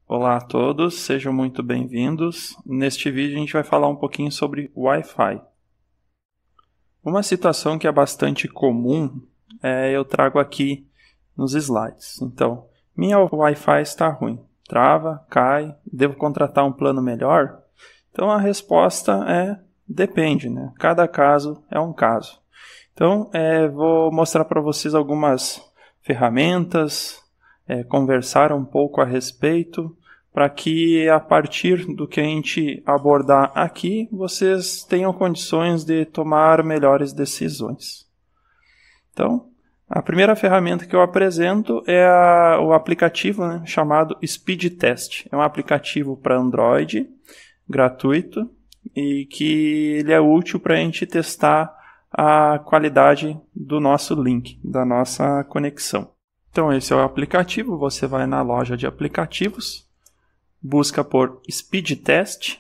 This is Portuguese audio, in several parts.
Olá a todos, sejam muito bem-vindos. Neste vídeo a gente vai falar um pouquinho sobre Wi-Fi. Uma situação que é bastante comum eu trago aqui nos slides. Então, minha Wi-Fi está ruim, trava, cai, devo contratar um plano melhor? Então a resposta é depende, né? Cada caso é um caso. Então, vou mostrar para vocês algumas ferramentas, conversar um pouco a respeito, para que a partir do que a gente abordar aqui, vocês tenham condições de tomar melhores decisões. Então, a primeira ferramenta que eu apresento é o aplicativo chamado Speed Test. É um aplicativo para Android, gratuito, e que ele é útil para a gente testar a qualidade do nosso link, da nossa conexão. Então esse é o aplicativo, você vai na loja de aplicativos, busca por Speed Test.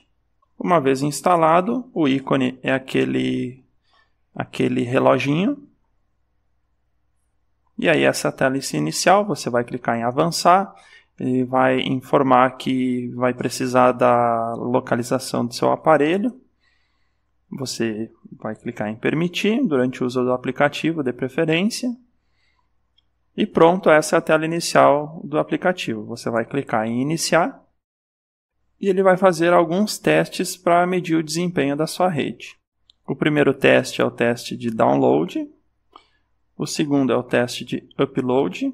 Uma vez instalado, o ícone é aquele reloginho. E aí essa tela inicial, você vai clicar em avançar, ele vai informar que vai precisar da localização do seu aparelho. Você vai clicar em permitir durante o uso do aplicativo, de preferência. E pronto, essa é a tela inicial do aplicativo. Você vai clicar em iniciar e ele vai fazer alguns testes para medir o desempenho da sua rede. O primeiro teste é o teste de download, o segundo é o teste de upload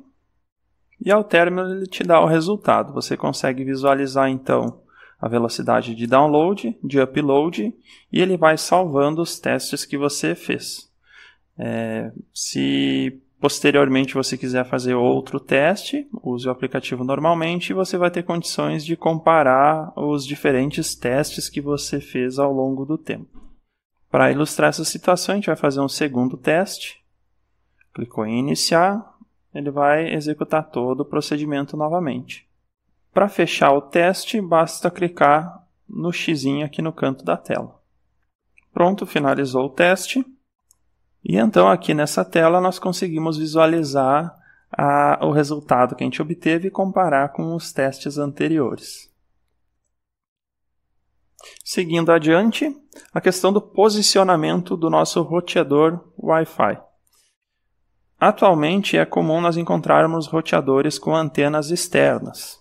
e ao término ele te dá o resultado. Você consegue visualizar então a velocidade de download, de upload, e ele vai salvando os testes que você fez. Se posteriormente você quiser fazer outro teste, use o aplicativo normalmente e você vai ter condições de comparar os diferentes testes que você fez ao longo do tempo. Para ilustrar essa situação, a gente vai fazer um segundo teste. Clicou em iniciar, ele vai executar todo o procedimento novamente. Para fechar o teste, basta clicar no xizinho aqui no canto da tela. Pronto, finalizou o teste. E então aqui nessa tela nós conseguimos visualizar o resultado que a gente obteve e comparar com os testes anteriores. Seguindo adiante, a questão do posicionamento do nosso roteador Wi-Fi. Atualmente é comum nós encontrarmos roteadores com antenas externas.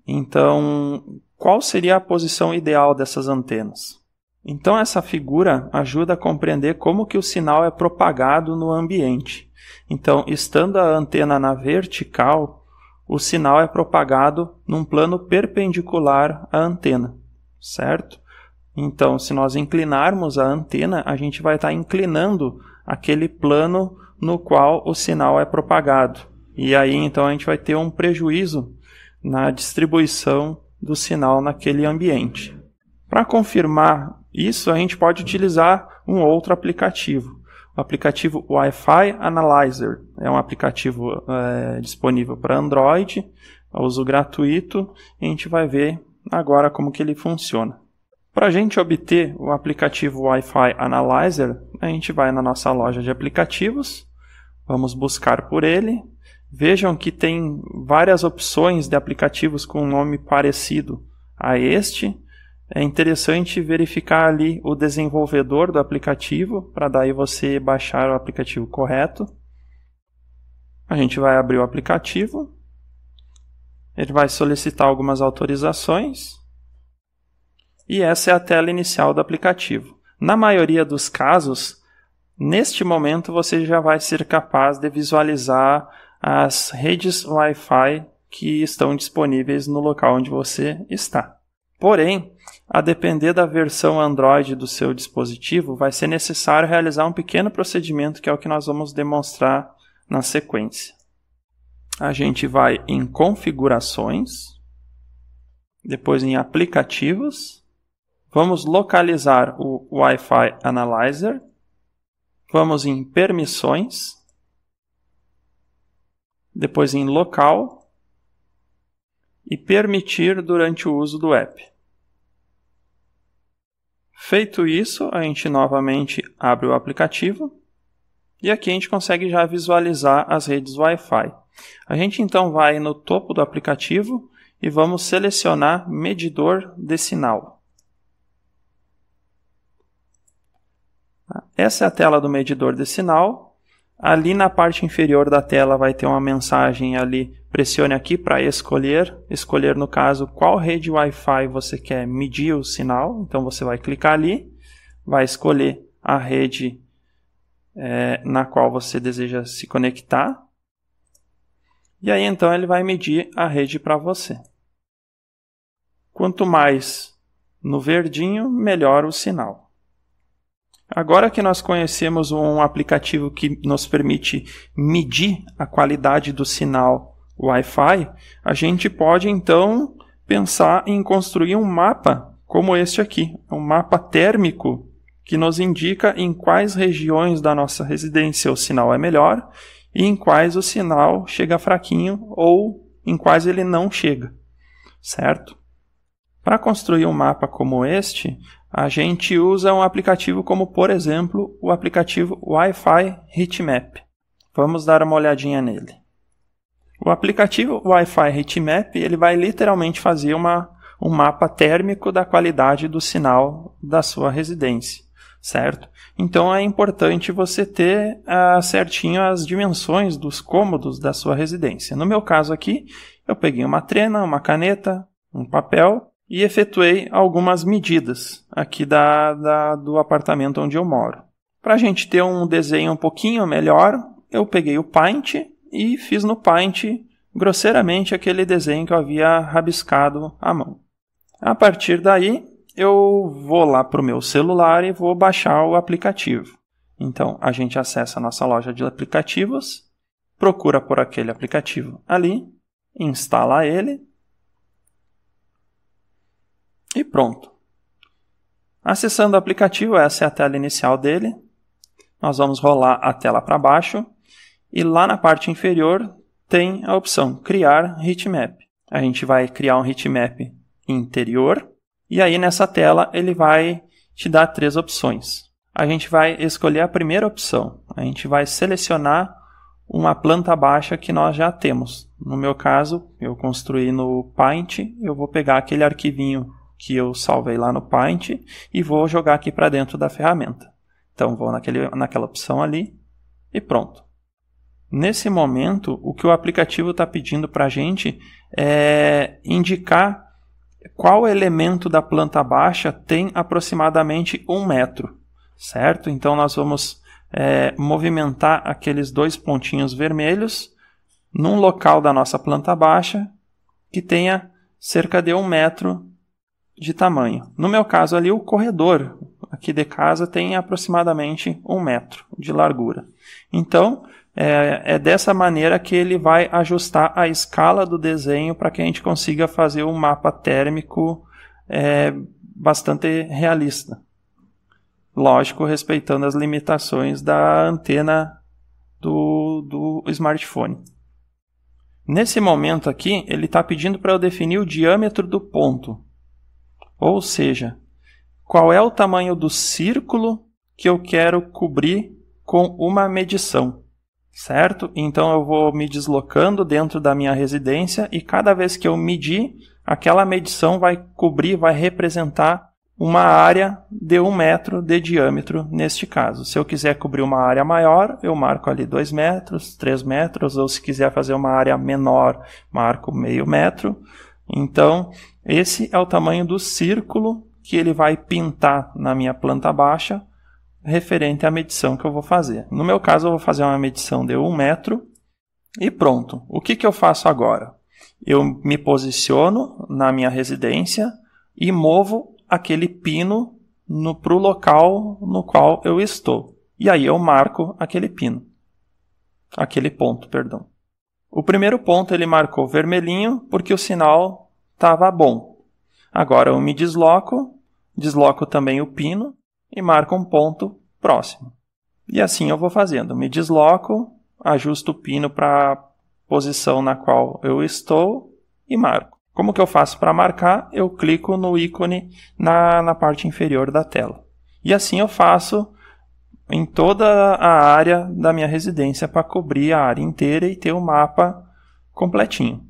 Então, qual seria a posição ideal dessas antenas? Então, essa figura ajuda a compreender como que o sinal é propagado no ambiente. Então, estando a antena na vertical, o sinal é propagado num plano perpendicular à antena, certo? Então, se nós inclinarmos a antena, a gente vai estar inclinando aquele plano no qual o sinal é propagado. E aí, então, a gente vai ter um prejuízo na distribuição do sinal naquele ambiente. Para confirmar isso, a gente pode utilizar um outro aplicativo. O aplicativo Wi-Fi Analyzer. É um aplicativo disponível para Android, uso gratuito, e a gente vai ver agora como que ele funciona. Para a gente obter o aplicativo Wi-Fi Analyzer, a gente vai na nossa loja de aplicativos, vamos buscar por ele. Vejam que tem várias opções de aplicativos com um nome parecido a este. É interessante verificar ali o desenvolvedor do aplicativo, para daí você baixar o aplicativo correto. A gente vai abrir o aplicativo. Ele vai solicitar algumas autorizações. E essa é a tela inicial do aplicativo. Na maioria dos casos, neste momento você já vai ser capaz de visualizar as redes Wi-Fi que estão disponíveis no local onde você está. Porém, a depender da versão Android do seu dispositivo, vai ser necessário realizar um pequeno procedimento que é o que nós vamos demonstrar na sequência. A gente vai em Configurações, depois em Aplicativos, vamos localizar o Wi-Fi Analyzer, vamos em Permissões, depois em Local e Permitir durante o uso do app. Feito isso, a gente novamente abre o aplicativo e aqui a gente consegue já visualizar as redes Wi-Fi. A gente então vai no topo do aplicativo e vamos selecionar medidor de sinal. Essa é a tela do medidor de sinal. Ali na parte inferior da tela vai ter uma mensagem ali, pressione aqui para escolher no caso qual rede Wi-Fi você quer medir o sinal, então você vai clicar ali, vai escolher a rede na qual você deseja se conectar, e aí então ele vai medir a rede para você. Quanto mais no verdinho, melhor o sinal. Agora que nós conhecemos um aplicativo que nos permite medir a qualidade do sinal Wi-Fi, a gente pode então pensar em construir um mapa como este aqui, um mapa térmico que nos indica em quais regiões da nossa residência o sinal é melhor e em quais o sinal chega fraquinho ou em quais ele não chega, certo? Para construir um mapa como este, a gente usa um aplicativo como, por exemplo, o aplicativo Wi-Fi Heatmap. Vamos dar uma olhadinha nele. O aplicativo Wi-Fi Heatmap ele vai literalmente fazer um mapa térmico da qualidade do sinal da sua residência, certo? Então é importante você ter certinho as dimensões dos cômodos da sua residência. No meu caso aqui, eu peguei uma trena, uma caneta, um papel e efetuei algumas medidas aqui do apartamento onde eu moro. Para a gente ter um desenho um pouquinho melhor, eu peguei o Paint e fiz no Paint grosseiramente aquele desenho que eu havia rabiscado à mão. A partir daí, eu vou lá para o meu celular e vou baixar o aplicativo. Então, a gente acessa a nossa loja de aplicativos, procura por aquele aplicativo ali, instala ele e pronto. Acessando o aplicativo, essa é a tela inicial dele. Nós vamos rolar a tela para baixo e lá na parte inferior tem a opção Criar Heatmap. A gente vai criar um heatmap interior e aí nessa tela ele vai te dar 3 opções. A gente vai escolher a primeira opção. A gente vai selecionar uma planta baixa que nós já temos. No meu caso, eu construí no Paint, eu vou pegar aquele arquivinho que eu salvei lá no Paint e vou jogar aqui para dentro da ferramenta. Então vou naquela opção ali e pronto. Nesse momento, o que o aplicativo está pedindo para a gente é indicar qual elemento da planta baixa tem aproximadamente 1 metro, certo? Então nós vamos movimentar aqueles 2 pontinhos vermelhos num local da nossa planta baixa que tenha cerca de 1 metro de tamanho. No meu caso ali, o corredor aqui de casa tem aproximadamente 1 metro de largura. Então, é dessa maneira que ele vai ajustar a escala do desenho para que a gente consiga fazer um mapa térmico bastante realista. Lógico, respeitando as limitações da antena do smartphone. Nesse momento aqui, ele está pedindo para eu definir o diâmetro do ponto. Ou seja, qual é o tamanho do círculo que eu quero cobrir com uma medição, certo? Então eu vou me deslocando dentro da minha residência e cada vez que eu medir, aquela medição vai cobrir, vai representar uma área de 1 metro de diâmetro neste caso. Se eu quiser cobrir uma área maior, eu marco ali 2 metros, 3 metros, ou se quiser fazer uma área menor, marco meio metro. Então, esse é o tamanho do círculo que ele vai pintar na minha planta baixa, referente à medição que eu vou fazer. No meu caso, eu vou fazer uma medição de 1 metro e pronto. O que eu faço agora? Eu me posiciono na minha residência e movo aquele pino para o local no qual eu estou. E aí eu marco aquele ponto, perdão. O primeiro ponto ele marcou vermelhinho porque o sinal estava bom. Agora eu me desloco também o pino e marco um ponto próximo. E assim eu vou fazendo. Me desloco, ajusto o pino para a posição na qual eu estou e marco. Como que eu faço para marcar? Eu clico no ícone na parte inferior da tela. E assim eu faço em toda a área da minha residência para cobrir a área inteira e ter o mapa completinho.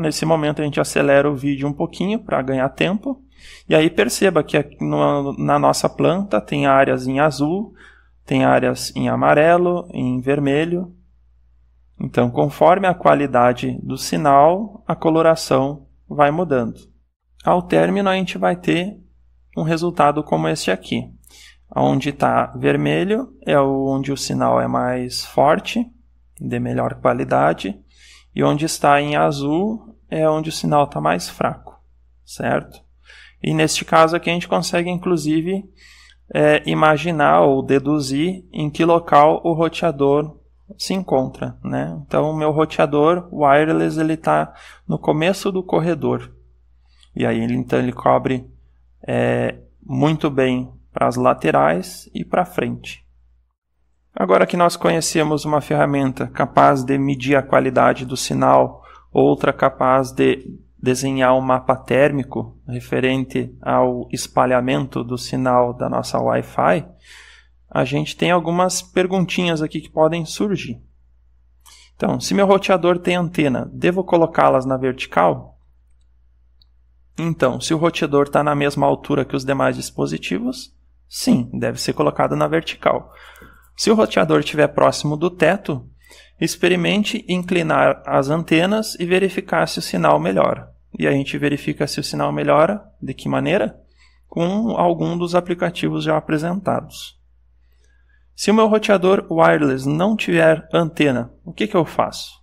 Nesse momento a gente acelera o vídeo um pouquinho para ganhar tempo. E aí perceba que aqui na nossa planta tem áreas em azul, tem áreas em amarelo, em vermelho. Então, conforme a qualidade do sinal, a coloração vai mudando. Ao término, a gente vai ter um resultado como este aqui. Onde está vermelho é onde o sinal é mais forte, de melhor qualidade. E onde está em azul é onde o sinal está mais fraco, certo? E neste caso aqui a gente consegue, inclusive, imaginar ou deduzir em que local o roteador se encontra, né? Então, o meu roteador wireless está no começo do corredor. E aí, então, ele cobre muito bem para as laterais e para frente. Agora que nós conhecemos uma ferramenta capaz de medir a qualidade do sinal, outra capaz de desenhar um mapa térmico referente ao espalhamento do sinal da nossa Wi-Fi, a gente tem algumas perguntinhas aqui que podem surgir. Então, se meu roteador tem antena, devo colocá-las na vertical? Então, se o roteador está na mesma altura que os demais dispositivos, sim, deve ser colocado na vertical. Se o roteador estiver próximo do teto, experimente inclinar as antenas e verificar se o sinal melhora. E a gente verifica se o sinal melhora, de que maneira? Com algum dos aplicativos já apresentados. Se o meu roteador wireless não tiver antena, o que eu faço?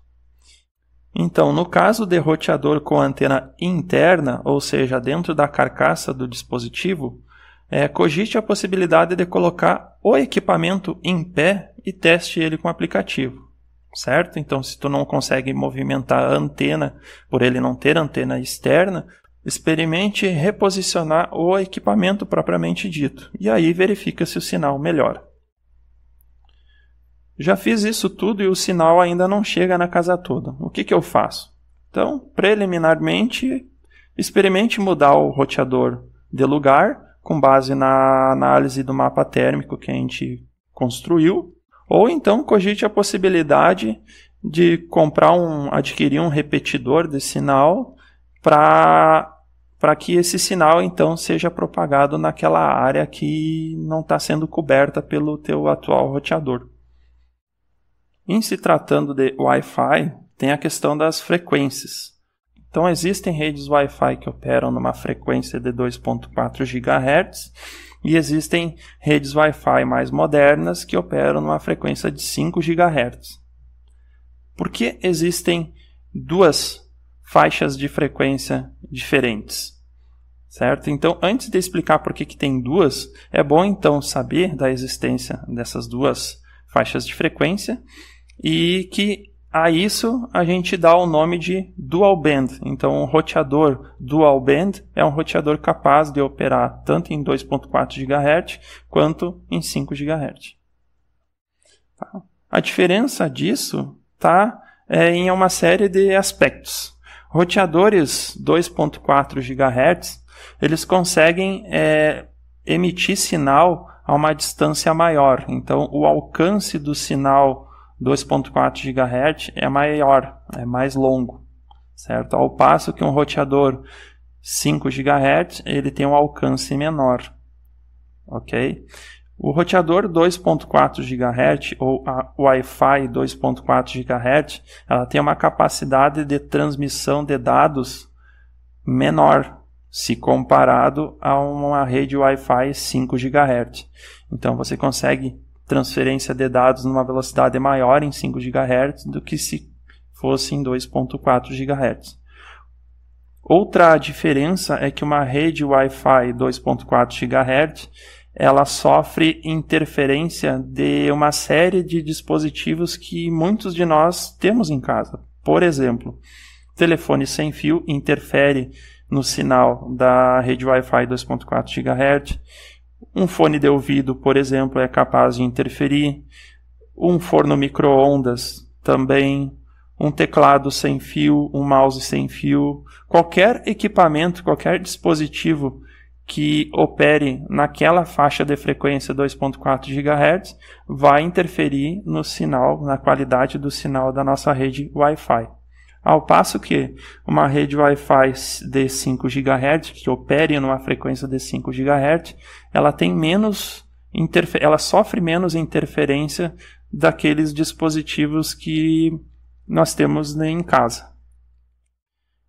Então, no caso de roteador com antena interna, ou seja, dentro da carcaça do dispositivo, cogite a possibilidade de colocar o equipamento em pé e teste ele com o aplicativo, certo? Então, se tu não consegue movimentar a antena, por ele não ter antena externa, experimente reposicionar o equipamento propriamente dito, e aí verifica se o sinal melhora. Já fiz isso tudo e o sinal ainda não chega na casa toda. O que eu faço? Então, preliminarmente, experimente mudar o roteador de lugar, com base na análise do mapa térmico que a gente construiu, ou então cogite a possibilidade de adquirir um repetidor de sinal para que esse sinal então seja propagado naquela área que não está sendo coberta pelo teu atual roteador. Em se tratando de Wi-Fi, tem a questão das frequências. Então, existem redes Wi-Fi que operam numa frequência de 2.4 GHz e existem redes Wi-Fi mais modernas que operam numa frequência de 5 GHz. Por que existem duas faixas de frequência diferentes? Certo? Então, antes de explicar por que tem duas, é bom então saber da existência dessas duas faixas de frequência e que a isso a gente dá o nome de dual band. Então, um roteador dual band é um roteador capaz de operar tanto em 2.4 GHz quanto em 5 GHz. Tá? A diferença disso está em uma série de aspectos. Roteadores 2.4 GHz, eles conseguem emitir sinal a uma distância maior. Então, o alcance do sinal 2.4 GHz é maior, é mais longo, certo? Ao passo que um roteador 5 GHz, ele tem um alcance menor, ok? O roteador 2.4 GHz ou a Wi-Fi 2.4 GHz, ela tem uma capacidade de transmissão de dados menor, se comparado a uma rede Wi-Fi 5 GHz. Então, você consegue transferência de dados numa velocidade maior em 5 GHz do que se fosse em 2.4 GHz. Outra diferença é que uma rede Wi-Fi 2.4 GHz ela sofre interferência de uma série de dispositivos que muitos de nós temos em casa. Por exemplo, telefone sem fio interfere no sinal da rede Wi-Fi 2.4 GHz. Um fone de ouvido, por exemplo, é capaz de interferir. Um forno micro-ondas também. Um teclado sem fio, um mouse sem fio. Qualquer equipamento, qualquer dispositivo que opere naquela faixa de frequência 2.4 GHz vai interferir no sinal, na qualidade do sinal da nossa rede Wi-Fi. Ao passo que uma rede Wi-Fi de 5 GHz, que opere numa frequência de 5 GHz, ela tem ela sofre menos interferência daqueles dispositivos que nós temos em casa.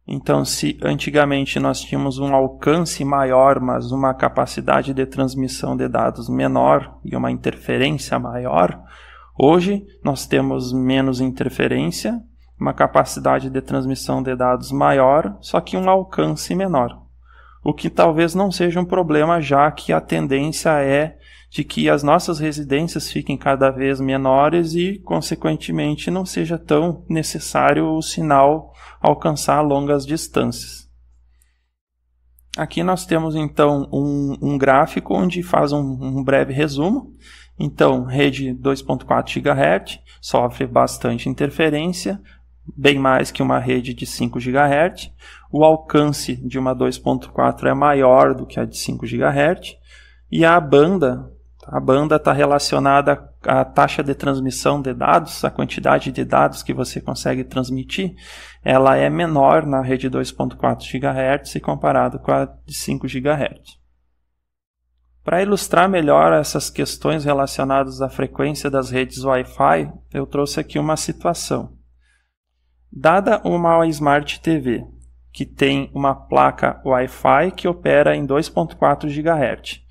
Então, se antigamente nós tínhamos um alcance maior, mas uma capacidade de transmissão de dados menor e uma interferência maior, hoje nós temos menos interferência, uma capacidade de transmissão de dados maior, só que um alcance menor. O que talvez não seja um problema, já que a tendência é de que as nossas residências fiquem cada vez menores e, consequentemente, não seja tão necessário o sinal alcançar longas distâncias. Aqui nós temos, então, um gráfico onde faz um breve resumo. Então, rede 2.4 GHz sofre bastante interferência, bem mais que uma rede de 5 GHz. O alcance de uma 2.4 é maior do que a de 5 GHz. E a banda está relacionada à taxa de transmissão de dados, a quantidade de dados que você consegue transmitir, ela é menor na rede 2.4 GHz se comparado com a de 5 GHz. Para ilustrar melhor essas questões relacionadas à frequência das redes Wi-Fi, eu trouxe aqui uma situação. Dada uma Smart TV, que tem uma placa Wi-Fi que opera em 2.4 GHz,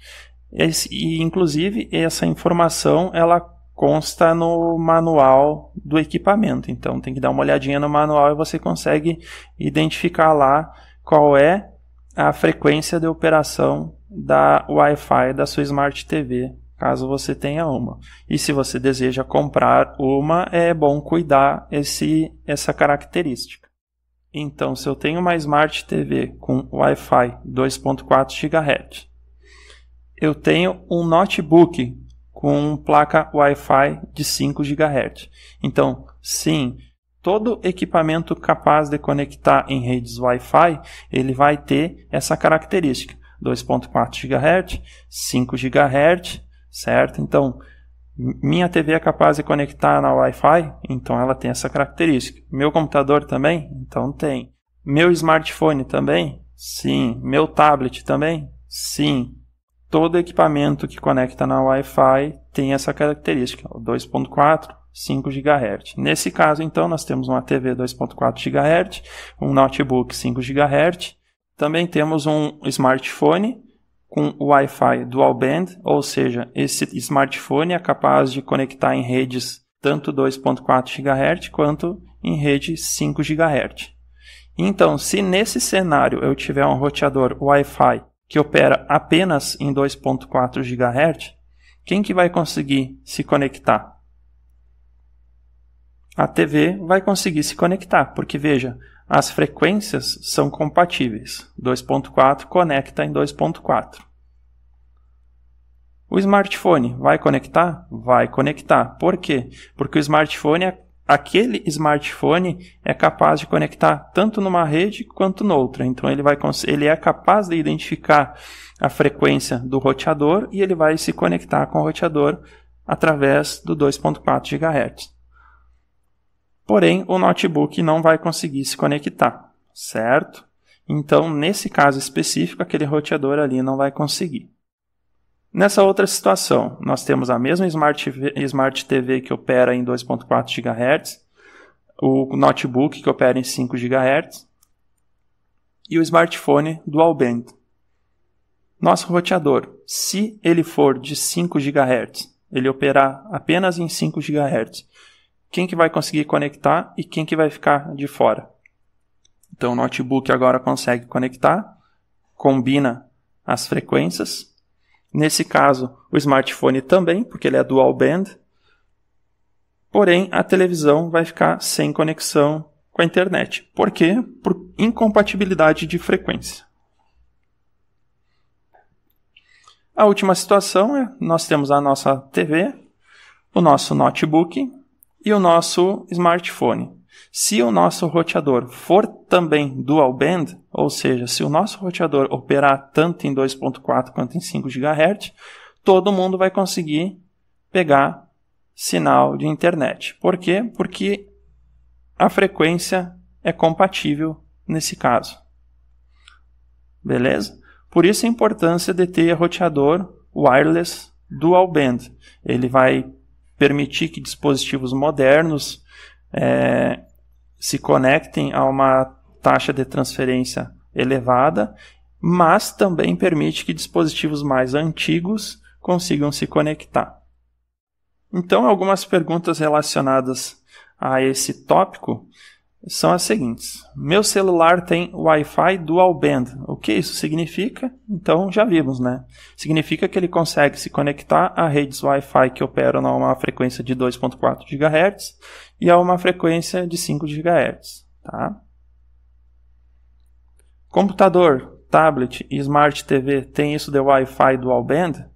e inclusive essa informação ela consta no manual do equipamento, então tem que dar uma olhadinha no manual e você consegue identificar lá qual é a frequência de operação da Wi-Fi da sua Smart TV, caso você tenha uma. E se você deseja comprar uma, é bom cuidar essa característica. Então, se eu tenho uma Smart TV com Wi-Fi 2.4 GHz, eu tenho um notebook com placa Wi-Fi de 5 GHz. Então, sim, todo equipamento capaz de conectar em redes Wi-Fi, ele vai ter essa característica. 2.4 GHz, 5 GHz, certo? Então, minha TV é capaz de conectar na Wi-Fi, então ela tem essa característica. Meu computador também? Então tem. Meu smartphone também? Sim. Meu tablet também? Sim. Todo equipamento que conecta na Wi-Fi tem essa característica, 2.4, 5 GHz. Nesse caso, então, nós temos uma TV 2.4 GHz, um notebook 5 GHz, também temos um smartphone com Wi-Fi Dual Band, ou seja, esse smartphone é capaz de conectar em redes tanto 2.4 GHz quanto em rede 5 GHz. Então, se nesse cenário eu tiver um roteador Wi-Fi que opera apenas em 2.4 GHz, quem que vai conseguir se conectar? A TV vai conseguir se conectar, porque veja, as frequências são compatíveis. 2.4 conecta em 2.4. O smartphone vai conectar? Vai conectar. Por quê? Porque o smartphone, aquele smartphone é capaz de conectar tanto numa rede quanto noutra. Então ele é capaz de identificar a frequência do roteador e ele vai se conectar com o roteador através do 2.4 GHz. Porém, o notebook não vai conseguir se conectar, certo? Então, nesse caso específico, aquele roteador ali não vai conseguir. Nessa outra situação, nós temos a mesma Smart TV que opera em 2.4 GHz, o notebook que opera em 5 GHz e o smartphone Dual Band. Nosso roteador, se ele for de 5 GHz, ele operar apenas em 5 GHz, quem que vai conseguir conectar e quem que vai ficar de fora? Então o notebook agora consegue conectar, combina as frequências. Nesse caso, o smartphone também, porque ele é dual band. Porém, a televisão vai ficar sem conexão com a internet. Por quê? Por incompatibilidade de frequência. A última situação é, nós temos a nossa TV, o nosso notebook e o nosso smartphone. Se o nosso roteador for também dual band, ou seja, se o nosso roteador operar tanto em 2.4 quanto em 5 GHz, todo mundo vai conseguir pegar sinal de internet. Por quê? Porque a frequência é compatível nesse caso. Beleza? Por isso a importância de ter roteador wireless dual band. Ele vai permitir que dispositivos modernos se conectem a uma taxa de transferência elevada, mas também permite que dispositivos mais antigos consigam se conectar. Então, algumas perguntas relacionadas a esse tópico são as seguintes. Meu celular tem Wi-Fi dual band. O que isso significa? Então, já vimos, né? Significa que ele consegue se conectar a redes Wi-Fi que operam a uma frequência de 2.4 GHz e a uma frequência de 5 GHz. Tá? Computador, tablet e Smart TV tem isso de Wi-Fi dual band?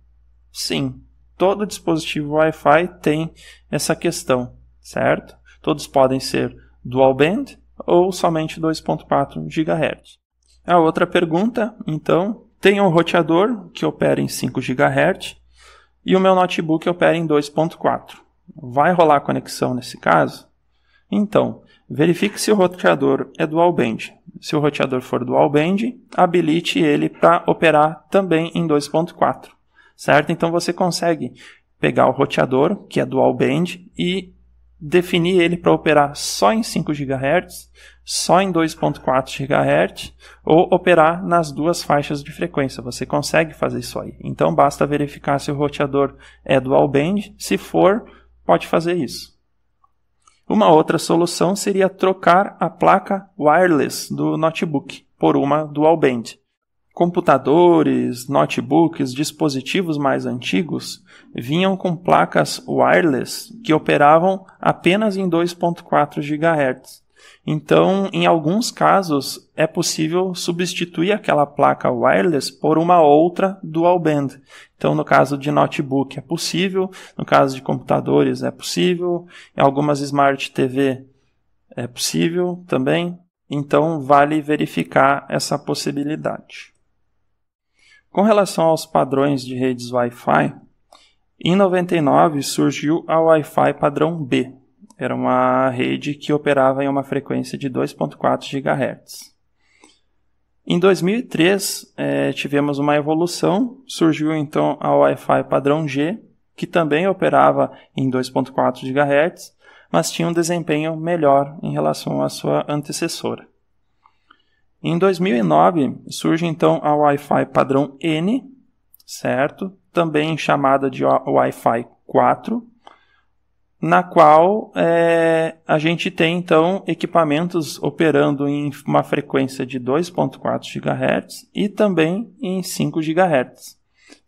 Sim. Todo dispositivo Wi-Fi tem essa questão, certo? Todos podem ser dual band ou somente 2.4 GHz. A outra pergunta, então, tem um roteador que opera em 5 GHz e o meu notebook opera em 2.4. Vai rolar conexão nesse caso? Então, verifique se o roteador é dual band. Se o roteador for dual band, habilite ele para operar também em 2.4. Certo? Então você consegue pegar o roteador, que é dual band, e definir ele para operar só em 5 GHz, só em 2.4 GHz, ou operar nas duas faixas de frequência. Você consegue fazer isso aí. Então basta verificar se o roteador é dual band. Se for, pode fazer isso. Uma outra solução seria trocar a placa wireless do notebook por uma dual band. Computadores, notebooks, dispositivos mais antigos vinham com placas wireless que operavam apenas em 2.4 GHz. Então, em alguns casos, é possível substituir aquela placa wireless por uma outra dual band. Então, no caso de notebook é possível, no caso de computadores é possível, em algumas Smart TV é possível também. Então, vale verificar essa possibilidade. Com relação aos padrões de redes Wi-Fi, em 99 surgiu a Wi-Fi padrão B. Era uma rede que operava em uma frequência de 2.4 GHz. Em 2003, tivemos uma evolução. Surgiu então a Wi-Fi padrão G, que também operava em 2.4 GHz, mas tinha um desempenho melhor em relação à sua antecessora. Em 2009, surge então a Wi-Fi padrão N, certo? Também chamada de Wi-Fi 4, na qual a gente tem então equipamentos operando em uma frequência de 2.4 GHz e também em 5 GHz,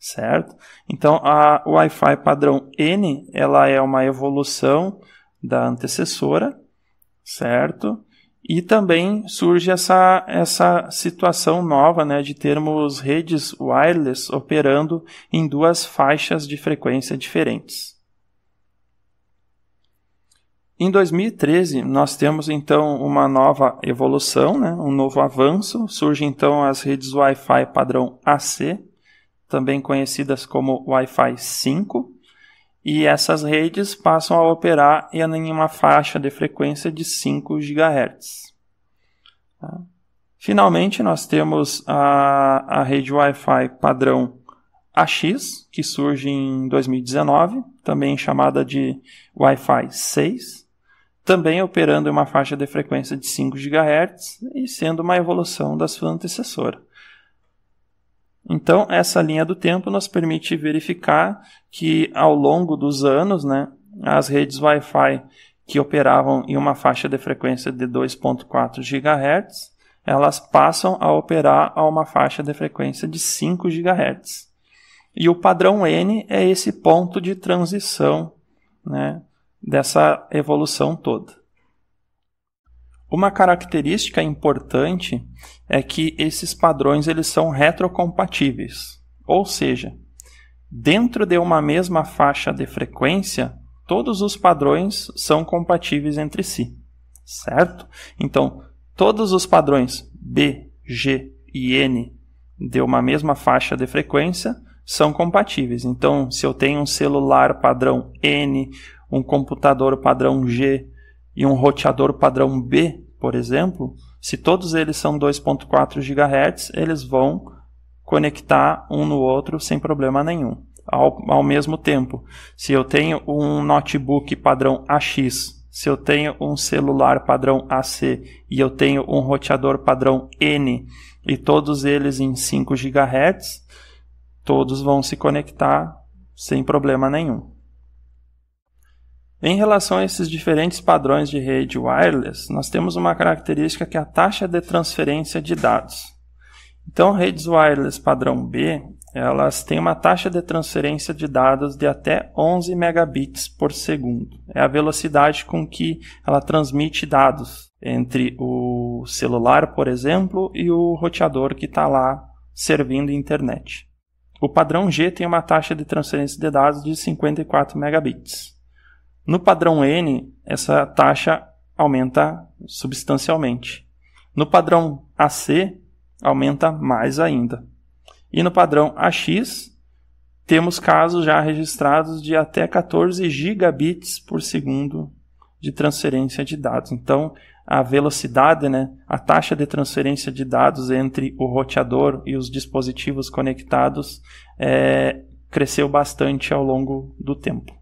certo? Então a Wi-Fi padrão N, ela é uma evolução da antecessora, certo? E também surge essa situação nova, né, de termos redes wireless operando em duas faixas de frequência diferentes. Em 2013, nós temos então uma nova evolução, né, um novo avanço. Surgem então as redes Wi-Fi padrão AC, também conhecidas como Wi-Fi 5. E essas redes passam a operar em uma faixa de frequência de 5 GHz. Tá? Finalmente, nós temos a rede Wi-Fi padrão AX, que surge em 2019, também chamada de Wi-Fi 6, também operando em uma faixa de frequência de 5 GHz e sendo uma evolução da sua antecessora. Então, essa linha do tempo nos permite verificar que, ao longo dos anos, né, as redes Wi-Fi que operavam em uma faixa de frequência de 2.4 GHz, elas passam a operar a uma faixa de frequência de 5 GHz. E o padrão N é esse ponto de transição, né, dessa evolução toda. Uma característica importante é que esses padrões eles são retrocompatíveis, ou seja, dentro de uma mesma faixa de frequência, todos os padrões são compatíveis entre si, certo? Então, todos os padrões B, G e N de uma mesma faixa de frequência são compatíveis. Então, se eu tenho um celular padrão N, um computador padrão G e um roteador padrão B, por exemplo, se todos eles são 2.4 GHz, eles vão conectar um no outro sem problema nenhum. Ao mesmo tempo, se eu tenho um notebook padrão AX, se eu tenho um celular padrão AC e eu tenho um roteador padrão N e todos eles em 5 GHz, todos vão se conectar sem problema nenhum. Em relação a esses diferentes padrões de rede wireless, nós temos uma característica que é a taxa de transferência de dados. Então, redes wireless padrão B, elas têm uma taxa de transferência de dados de até 11 megabits por segundo. É a velocidade com que ela transmite dados entre o celular, por exemplo, e o roteador que está lá servindo internet. O padrão G tem uma taxa de transferência de dados de 54 megabits. No padrão N, essa taxa aumenta substancialmente. No padrão AC, aumenta mais ainda. E no padrão AX, temos casos já registrados de até 14 gigabits por segundo de transferência de dados. Então, a velocidade, a taxa de transferência de dados entre o roteador e os dispositivos conectados cresceu bastante ao longo do tempo.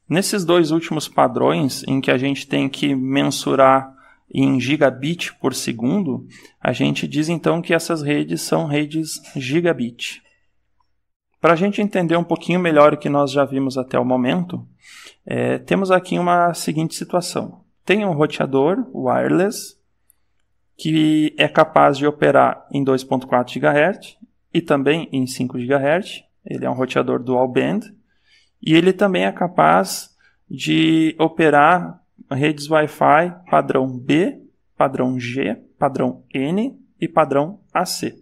Nesses dois últimos padrões, em que a gente tem que mensurar em gigabit por segundo, a gente diz então que essas redes são redes gigabit. Para a gente entender um pouquinho melhor o que nós já vimos até o momento, temos aqui uma seguinte situação. Tem um roteador wireless que é capaz de operar em 2.4 GHz e também em 5 GHz. Ele é um roteador dual band. E ele também é capaz de operar redes Wi-Fi padrão B, padrão G, padrão N e padrão AC.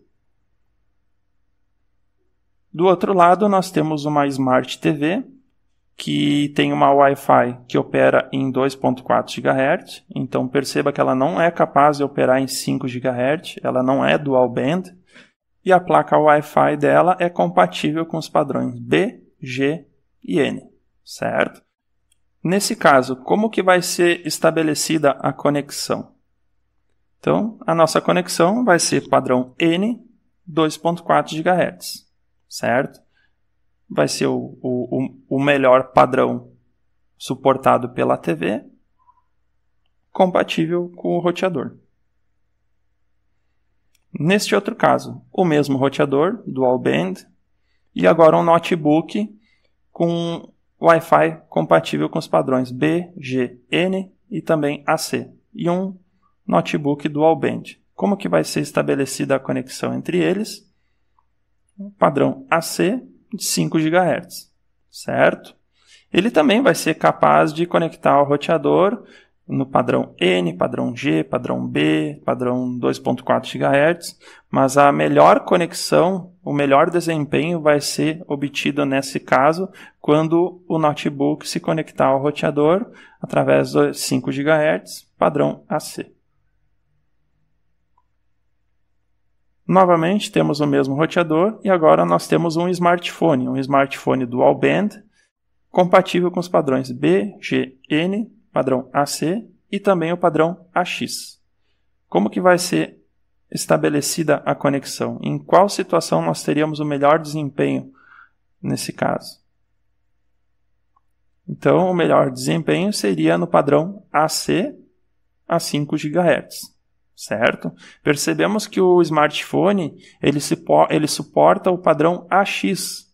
Do outro lado, nós temos uma Smart TV, que tem uma Wi-Fi que opera em 2.4 GHz. Então, perceba que ela não é capaz de operar em 5 GHz, ela não é dual band. E a placa Wi-Fi dela é compatível com os padrões B, G e N, certo? Nesse caso, como que vai ser estabelecida a conexão? Então, a nossa conexão vai ser padrão N, 2.4 GHz, certo? Vai ser o melhor padrão suportado pela TV, compatível com o roteador. Neste outro caso, o mesmo roteador, dual band, e agora um notebook com Wi-Fi compatível com os padrões B, G, N e também AC. E um notebook dual band. Como que vai ser estabelecida a conexão entre eles? Padrão AC de 5 GHz, certo? Ele também vai ser capaz de conectar ao roteador no padrão N, padrão G, padrão B, padrão 2.4 GHz, mas a melhor conexão, o melhor desempenho vai ser obtido nesse caso quando o notebook se conectar ao roteador através dos 5 GHz, padrão AC. Novamente temos o mesmo roteador e agora nós temos um smartphone dual band, compatível com os padrões B, G, N, padrão AC e também o padrão AX. Como que vai ser estabelecida a conexão? Em qual situação nós teríamos o melhor desempenho nesse caso? Então, o melhor desempenho seria no padrão AC a 5 GHz, certo? Percebemos que o smartphone ele suporta o padrão AX,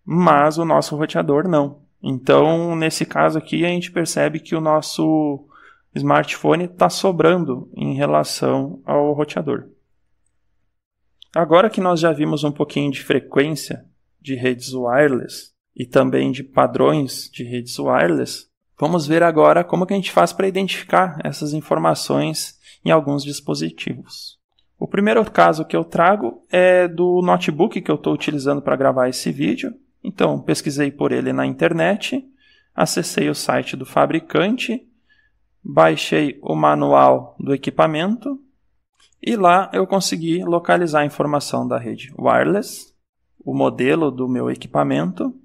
mas o nosso roteador não. Então, nesse caso aqui, a gente percebe que o nosso smartphone está sobrando em relação ao roteador. Agora que nós já vimos um pouquinho de frequência de redes wireless e também de padrões de redes wireless, vamos ver agora como que a gente faz para identificar essas informações em alguns dispositivos. O primeiro caso que eu trago é do notebook que eu estou utilizando para gravar esse vídeo. Então, pesquisei por ele na internet, acessei o site do fabricante, baixei o manual do equipamento e lá eu consegui localizar a informação da rede wireless, o modelo do meu equipamento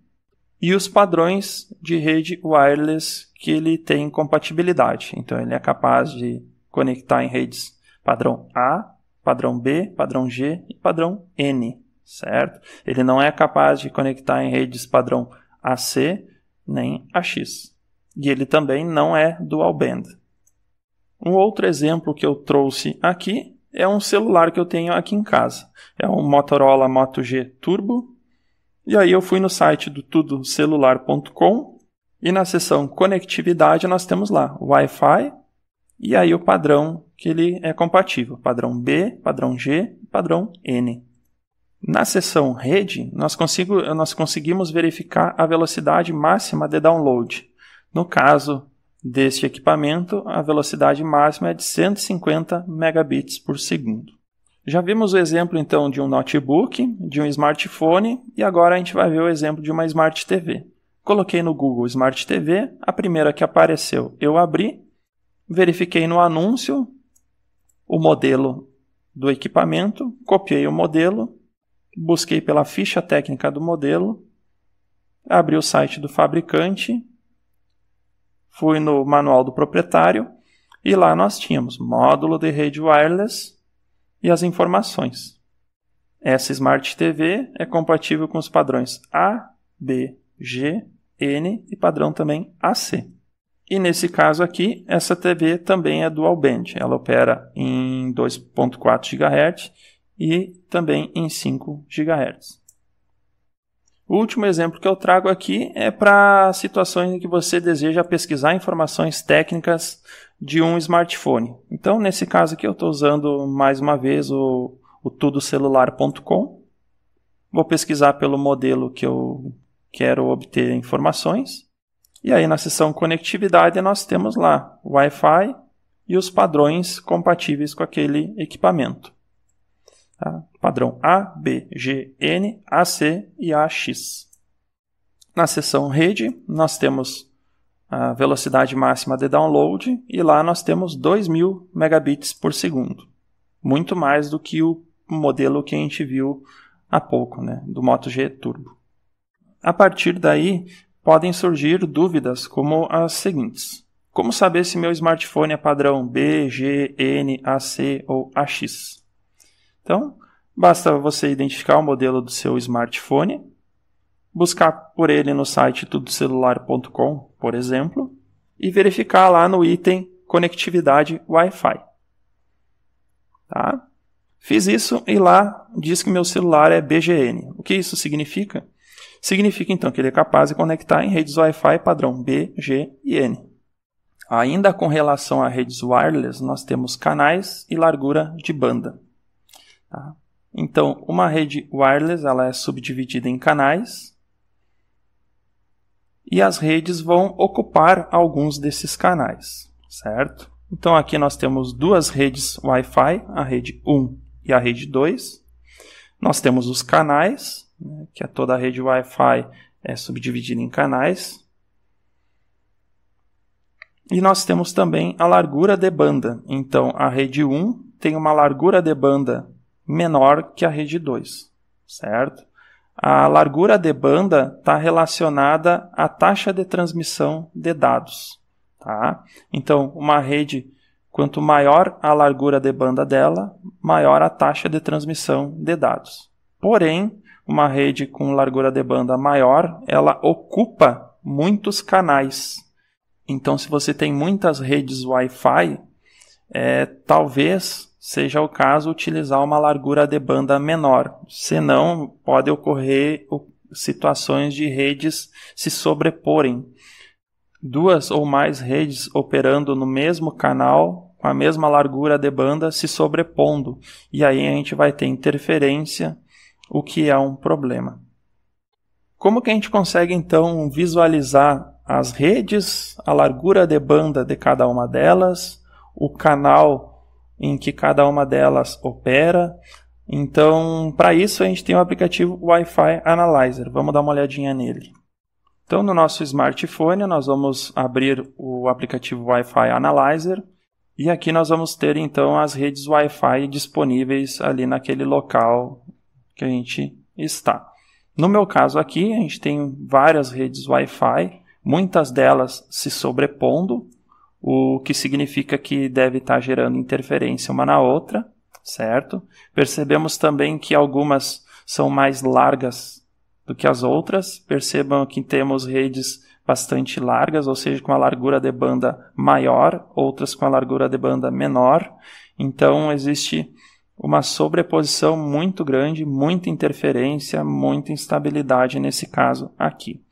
e os padrões de rede wireless que ele tem compatibilidade. Então, ele é capaz de conectar em redes padrão A, padrão B, padrão G e padrão N, certo? Ele não é capaz de conectar em redes padrão AC nem AX. E ele também não é dual band. Um outro exemplo que eu trouxe aqui é um celular que eu tenho aqui em casa. É um Motorola Moto G Turbo. E aí eu fui no site do tudocelular.com e na seção conectividade nós temos lá o Wi-Fi e aí o padrão que ele é compatível. Padrão B, padrão G e padrão N. Na seção rede, nós conseguimos verificar a velocidade máxima de download. No caso deste equipamento, a velocidade máxima é de 150 megabits por segundo. Já vimos o exemplo então de um notebook, de um smartphone e agora a gente vai ver o exemplo de uma Smart TV. Coloquei no Google Smart TV, a primeira que apareceu eu abri, verifiquei no anúncio o modelo do equipamento, copiei o modelo, busquei pela ficha técnica do modelo, abri o site do fabricante, fui no manual do proprietário e lá nós tínhamos módulo de rede wireless e as informações. Essa Smart TV é compatível com os padrões A, B, G, N e padrão também AC. E nesse caso aqui, essa TV também é dual band. Ela opera em 2.4 GHz e também em 5 GHz. O último exemplo que eu trago aqui é para situações em que você deseja pesquisar informações técnicas de um smartphone. Então, nesse caso aqui, eu estou usando mais uma vez o tudocelular.com. Vou pesquisar pelo modelo que eu quero obter informações. E aí, na seção conectividade, nós temos lá o Wi-Fi e os padrões compatíveis com aquele equipamento. Tá? Padrão A, B, G, N, AC e AX. Na seção rede, nós temos a velocidade máxima de download e lá nós temos 2000 megabits por segundo. Muito mais do que o modelo que a gente viu há pouco, né, do Moto G Turbo. A partir daí, podem surgir dúvidas como as seguintes. Como saber se meu smartphone é padrão B, G, N, AC ou AX? Então, basta você identificar o modelo do seu smartphone, buscar por ele no site tudocelular.com, por exemplo, e verificar lá no item conectividade Wi-Fi. Tá? Fiz isso e lá diz que meu celular é BGN. O que isso significa? Significa então que ele é capaz de conectar em redes Wi-Fi padrão B, G e N. Ainda com relação a redes wireless, nós temos canais e largura de banda. Tá? Então, uma rede wireless ela é subdividida em canais e as redes vão ocupar alguns desses canais, certo? Então, aqui nós temos duas redes Wi-Fi, a rede 1 e a rede 2. Nós temos os canais, né, que é toda a rede Wi-Fi é subdividida em canais. E nós temos também a largura de banda. Então, a rede 1 tem uma largura de banda menor que a rede 2, certo? A largura de banda está relacionada à taxa de transmissão de dados. Tá? Então, uma rede, quanto maior a largura de banda dela, maior a taxa de transmissão de dados. Porém, uma rede com largura de banda maior, ela ocupa muitos canais. Então, se você tem muitas redes Wi-Fi, talvez seja o caso utilizar uma largura de banda menor. Senão, pode ocorrer situações de redes se sobreporem. Duas ou mais redes operando no mesmo canal, com a mesma largura de banda, se sobrepondo. E aí a gente vai ter interferência, o que é um problema. Como que a gente consegue, então, visualizar as redes, a largura de banda de cada uma delas, o canal em que cada uma delas opera? Então, para isso a gente tem o aplicativo Wi-Fi Analyzer. Vamos dar uma olhadinha nele. Então, no nosso smartphone, nós vamos abrir o aplicativo Wi-Fi Analyzer e aqui nós vamos ter, então, as redes Wi-Fi disponíveis ali naquele local que a gente está. No meu caso aqui, a gente tem várias redes Wi-Fi, muitas delas se sobrepondo, o que significa que deve estar gerando interferência uma na outra, certo? Percebemos também que algumas são mais largas do que as outras. Percebam que temos redes bastante largas, ou seja, com a largura de banda maior, outras com a largura de banda menor. Então, existe uma sobreposição muito grande, muita interferência, muita instabilidade nesse caso aqui.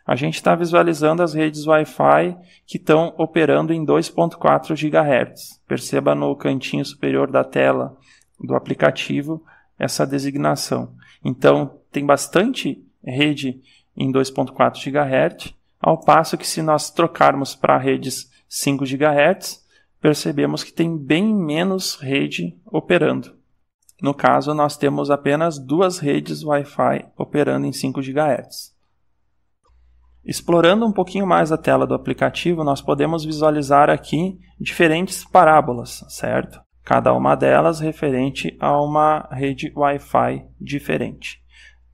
A gente está visualizando as redes Wi-Fi que estão operando em 2.4 GHz. Perceba no cantinho superior da tela do aplicativo essa designação. Então, tem bastante rede em 2.4 GHz, ao passo que se nós trocarmos para redes 5 GHz, percebemos que tem bem menos rede operando. No caso, nós temos apenas 2 redes Wi-Fi operando em 5 GHz. Explorando um pouquinho mais a tela do aplicativo, nós podemos visualizar aqui diferentes parábolas, certo? Cada uma delas referente a uma rede Wi-Fi diferente.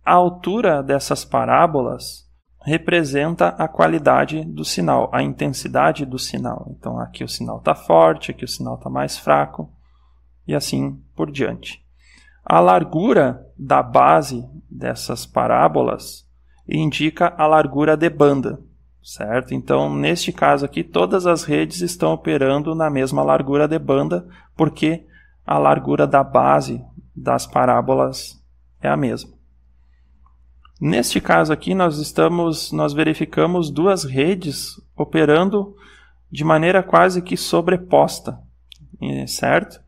A altura dessas parábolas representa a qualidade do sinal, a intensidade do sinal. Então aqui o sinal está forte, aqui o sinal está mais fraco e assim por diante. A largura da base dessas parábolas indica a largura de banda, certo? Então, neste caso aqui, todas as redes estão operando na mesma largura de banda, porque a largura da base das parábolas é a mesma. Neste caso aqui, nós verificamos 2 redes operando de maneira quase que sobreposta, certo?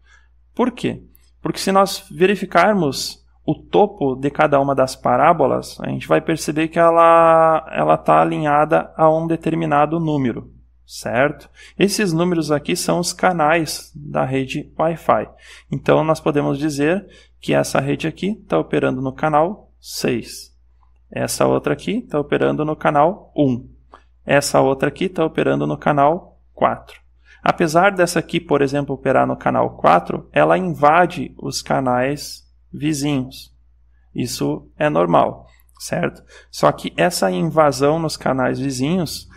Por quê? Porque se nós verificarmos o topo de cada uma das parábolas, a gente vai perceber que ela está alinhada a um determinado número, certo? Esses números aqui são os canais da rede Wi-Fi. Então, nós podemos dizer que essa rede aqui está operando no canal 6. Essa outra aqui está operando no canal 1. Essa outra aqui está operando no canal 4. Apesar dessa aqui, por exemplo, operar no canal 4, ela invade os canais vizinhos. Isso é normal, certo? Só que essa invasão nos canais vizinhos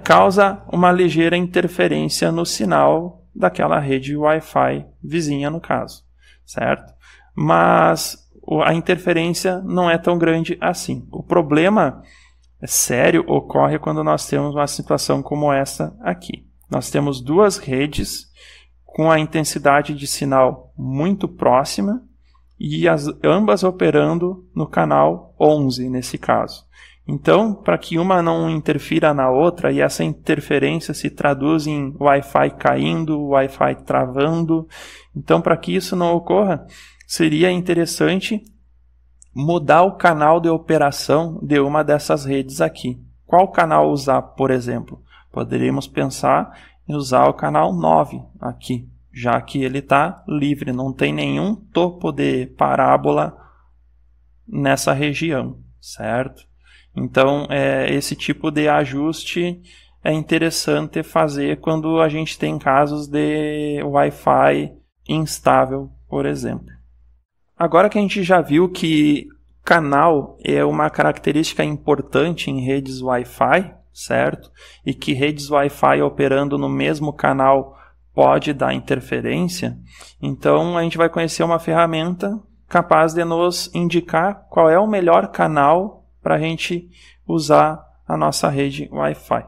causa uma ligeira interferência no sinal daquela rede Wi-Fi vizinha, no caso, certo? Mas a interferência não é tão grande assim. O problema sério ocorre quando nós temos uma situação como essa aqui. Nós temos 2 redes com a intensidade de sinal muito próxima e ambas operando no canal 11, nesse caso. Então, para que uma não interfira na outra e essa interferência se traduz em Wi-Fi caindo, Wi-Fi travando, então, para que isso não ocorra, seria interessante mudar o canal de operação de uma dessas redes aqui. Qual canal usar, por exemplo? Poderíamos pensar em usar o canal 9 aqui, já que ele está livre, não tem nenhum topo de parábola nessa região, certo? Então, esse tipo de ajuste é interessante fazer quando a gente tem casos de Wi-Fi instável, por exemplo. Agora que a gente já viu que canal é uma característica importante em redes Wi-Fi, certo? E que redes Wi-Fi operando no mesmo canal pode dar interferência, então a gente vai conhecer uma ferramenta capaz de nos indicar qual é o melhor canal para a gente usar a nossa rede Wi-Fi.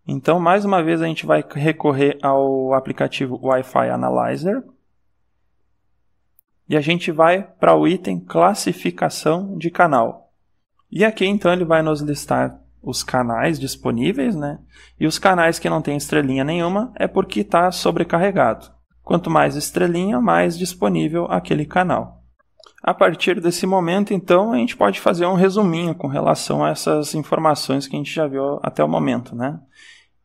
Então, mais uma vez, a gente vai recorrer ao aplicativo Wi-Fi Analyzer e a gente vai para o item Classificação de Canal. E aqui, então, ele vai nos listar os canais disponíveis, né? E os canais que não tem estrelinha nenhuma é porque está sobrecarregado. Quanto mais estrelinha, mais disponível aquele canal. A partir desse momento, então, a gente pode fazer um resuminho com relação a essas informações que a gente já viu até o momento, né?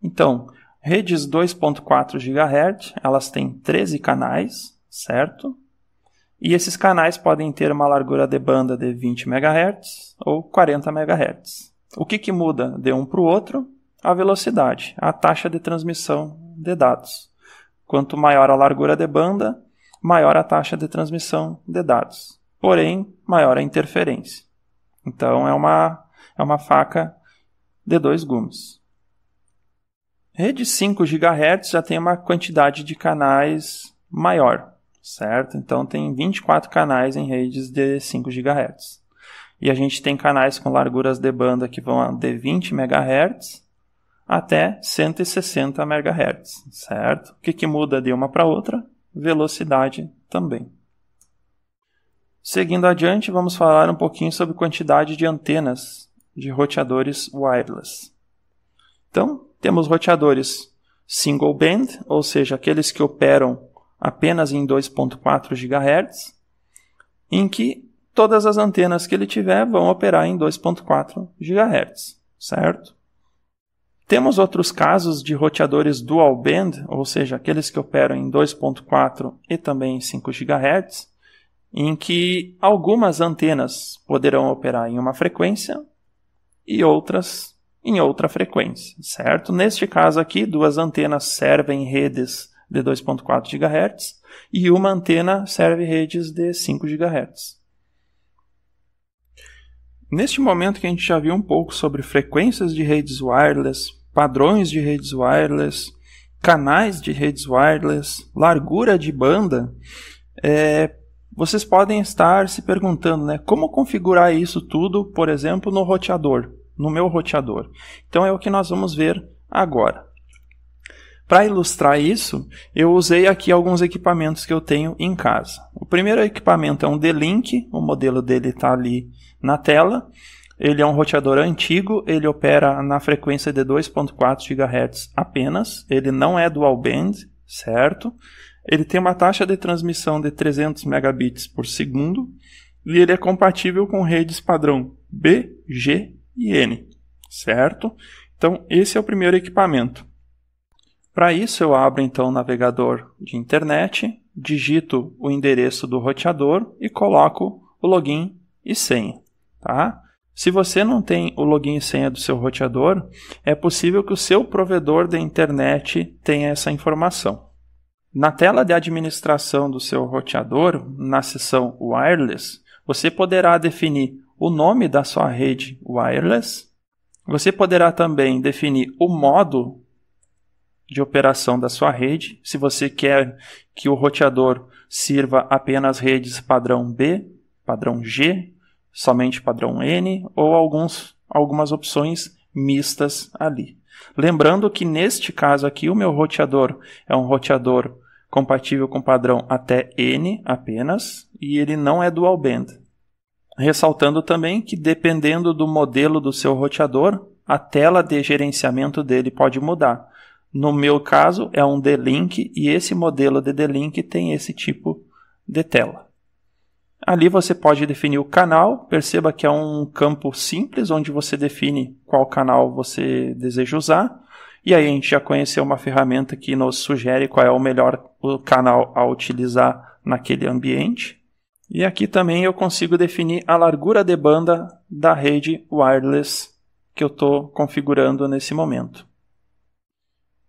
Então, redes 2.4 GHz, elas têm 13 canais, certo? E esses canais podem ter uma largura de banda de 20 MHz ou 40 MHz. O que muda de um para o outro? A velocidade, a taxa de transmissão de dados. Quanto maior a largura de banda, maior a taxa de transmissão de dados. Porém, maior a interferência. Então, é uma faca de 2 gumes. Rede 5 GHz já tem uma quantidade de canais maior, certo? Então tem 24 canais em redes de 5 GHz. E a gente tem canais com larguras de banda que vão de 20 MHz até 160 MHz, certo? O que muda de uma para outra? Velocidade também. Seguindo adiante, vamos falar um pouquinho sobre quantidade de antenas de roteadores wireless. Então, temos roteadores single band, ou seja, aqueles que operam apenas em 2.4 GHz, em que todas as antenas que ele tiver vão operar em 2.4 GHz, certo? Temos outros casos de roteadores dual band, ou seja, aqueles que operam em 2.4 e também em 5 GHz, em que algumas antenas poderão operar em uma frequência e outras em outra frequência, certo? Neste caso aqui, duas antenas servem redes de 2.4 GHz e uma antena serve redes de 5 GHz. Neste momento que a gente já viu um pouco sobre frequências de redes wireless, padrões de redes wireless, canais de redes wireless, largura de banda, vocês podem estar se perguntando, né, como configurar isso tudo, por exemplo, no roteador, no meu roteador. Então é o que nós vamos ver agora. Para ilustrar isso, eu usei aqui alguns equipamentos que eu tenho em casa. O primeiro equipamento é um D-Link, o modelo dele está ali na tela. Ele é um roteador antigo, ele opera na frequência de 2.4 GHz apenas, ele não é dual band, certo? Ele tem uma taxa de transmissão de 300 megabits por segundo e ele é compatível com redes padrão B, G e N, certo? Então, esse é o primeiro equipamento. Para isso, eu abro então o navegador de internet, digito o endereço do roteador e coloco o login e senha, tá? Se você não tem o login e senha do seu roteador, é possível que o seu provedor da internet tenha essa informação. Na tela de administração do seu roteador, na seção Wireless, você poderá definir o nome da sua rede wireless. Você poderá também definir o modo de operação da sua rede. Se você quer que o roteador sirva apenas redes padrão B, padrão G, somente padrão N ou algumas opções mistas ali. Lembrando que neste caso aqui o meu roteador é um roteador compatível com padrão até N apenas e ele não é dual band. Ressaltando também que dependendo do modelo do seu roteador, a tela de gerenciamento dele pode mudar. No meu caso é um D-Link e esse modelo de D-Link tem esse tipo de tela. Ali você pode definir o canal, perceba que é um campo simples onde você define qual canal você deseja usar. E aí a gente já conheceu uma ferramenta que nos sugere qual é o melhor canal a utilizar naquele ambiente. E aqui também eu consigo definir a largura de banda da rede wireless que eu estou configurando nesse momento.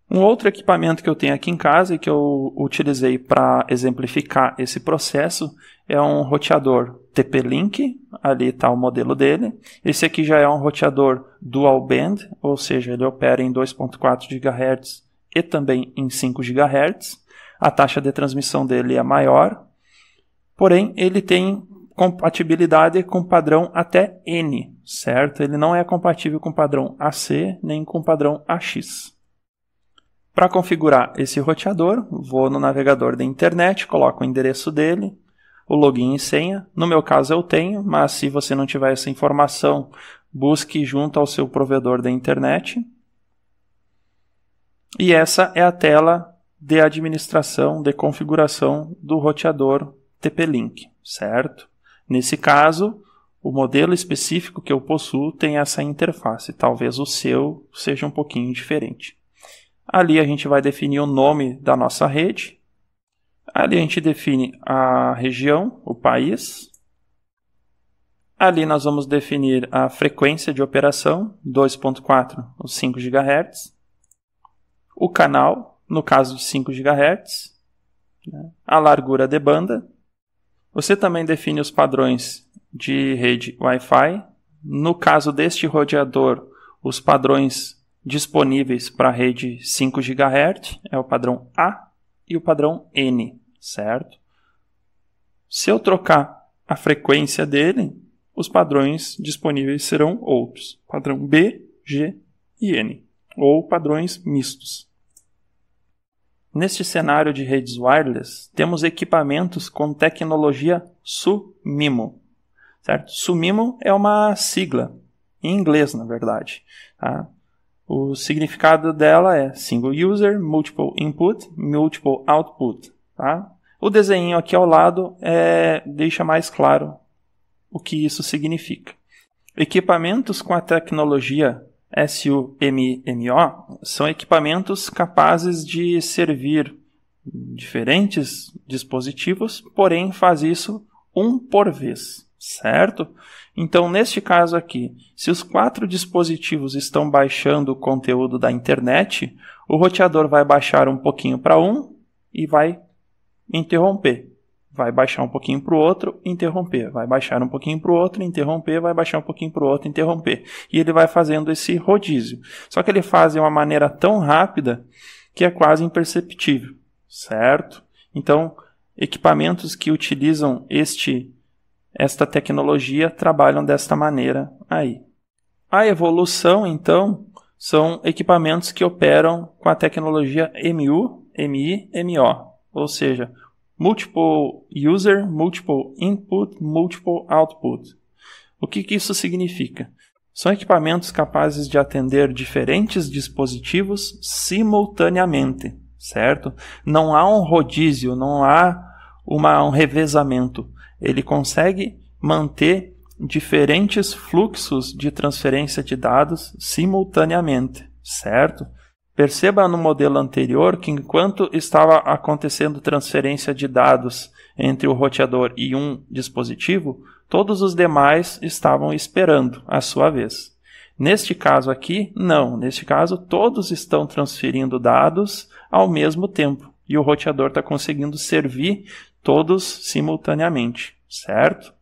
Um outro equipamento que eu tenho aqui em casa e que eu utilizei para exemplificar esse processo é um roteador TP-Link, ali está o modelo dele. Esse aqui já é um roteador dual band, ou seja, ele opera em 2.4 GHz e também em 5 GHz. A taxa de transmissão dele é maior, porém ele tem compatibilidade com padrão até N, certo? Ele não é compatível com padrão AC nem com padrão AX. Para configurar esse roteador, vou no navegador da internet, coloco o endereço dele, o login e senha. No meu caso eu tenho, mas se você não tiver essa informação, busque junto ao seu provedor da internet. E essa é a tela de administração, de configuração do roteador TP-Link, certo? Nesse caso, o modelo específico que eu possuo tem essa interface, talvez o seu seja um pouquinho diferente. Ali a gente vai definir o nome da nossa rede. Ali a gente define a região, o país. Ali nós vamos definir a frequência de operação, 2.4 ou 5 GHz. O canal, no caso de 5 GHz. A largura de banda. Você também define os padrões de rede Wi-Fi. No caso deste roteador, os padrões disponíveis para a rede 5 GHz, é o padrão A e o padrão N, certo? Se eu trocar a frequência dele, os padrões disponíveis serão outros, padrão B, G e N, ou padrões mistos. Neste cenário de redes wireless, temos equipamentos com tecnologia SU-MIMO, certo? SU-MIMO é uma sigla, em inglês, na verdade, tá? O significado dela é Single User, Multiple Input, Multiple Output, tá? O desenho aqui ao lado deixa mais claro o que isso significa. Equipamentos com a tecnologia SU-MIMO são equipamentos capazes de servir diferentes dispositivos, porém faz isso um por vez, certo? Então, neste caso aqui, se os 4 dispositivos estão baixando o conteúdo da internet, o roteador vai baixar um pouquinho para um e vai interromper. Vai baixar um pouquinho para o outro, interromper. Vai baixar um pouquinho para o outro, interromper. Vai baixar um pouquinho para o outro, interromper. E ele vai fazendo esse rodízio. Só que ele faz de uma maneira tão rápida que é quase imperceptível, certo? Então, equipamentos que utilizam esta tecnologia trabalham desta maneira aí. A evolução, então, são equipamentos que operam com a tecnologia MU, MI, MO, ou seja, Multiple User, Multiple Input, Multiple Output. O que isso significa? São equipamentos capazes de atender diferentes dispositivos simultaneamente, certo? Não há um rodízio, não há um revezamento. Ele consegue manter diferentes fluxos de transferência de dados simultaneamente, certo? Perceba no modelo anterior que enquanto estava acontecendo transferência de dados entre o roteador e um dispositivo, todos os demais estavam esperando a sua vez. Neste caso aqui, não. Neste caso, todos estão transferindo dados ao mesmo tempo e o roteador está conseguindo servir todos simultaneamente, certo?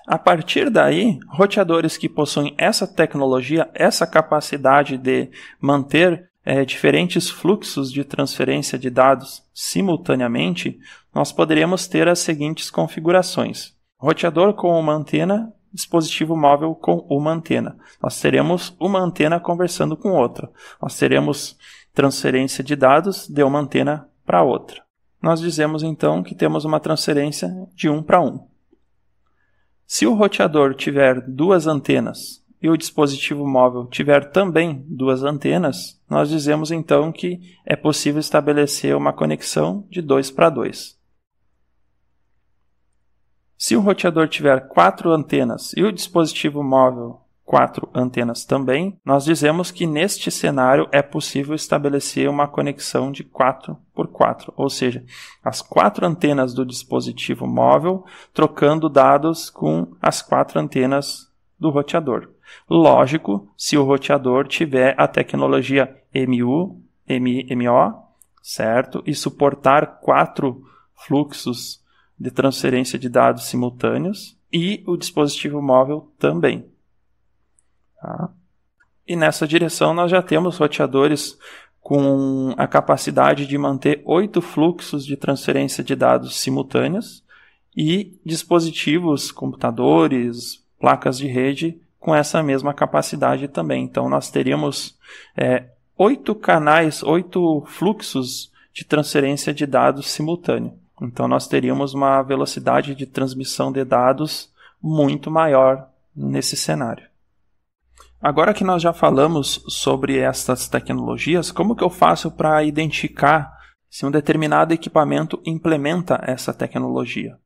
A partir daí, roteadores que possuem essa tecnologia, essa capacidade de manter diferentes fluxos de transferência de dados simultaneamente, nós poderíamos ter as seguintes configurações. Roteador com uma antena, dispositivo móvel com uma antena. Nós teremos uma antena conversando com outra. Nós teremos transferência de dados de uma antena para outra. Nós dizemos então que temos uma transferência de 1 para 1. Se o roteador tiver 2 antenas e o dispositivo móvel tiver também 2 antenas, nós dizemos então que é possível estabelecer uma conexão de 2 para 2. Se o roteador tiver 4 antenas e o dispositivo móvel 4 antenas também, nós dizemos que neste cenário é possível estabelecer uma conexão de 4 por 4, ou seja, as 4 antenas do dispositivo móvel trocando dados com as 4 antenas do roteador. Lógico, se o roteador tiver a tecnologia MU, MI, MO, certo? E suportar 4 fluxos de transferência de dados simultâneos e o dispositivo móvel também. Tá? E nessa direção nós já temos roteadores com a capacidade de manter 8 fluxos de transferência de dados simultâneos e dispositivos, computadores, placas de rede com essa mesma capacidade também. Então nós teríamos 8 canais, 8 fluxos de transferência de dados simultâneo. Então nós teríamos uma velocidade de transmissão de dados muito maior nesse cenário. Agora que nós já falamos sobre estas tecnologias, como que eu faço para identificar se um determinado equipamento implementa essa tecnologia?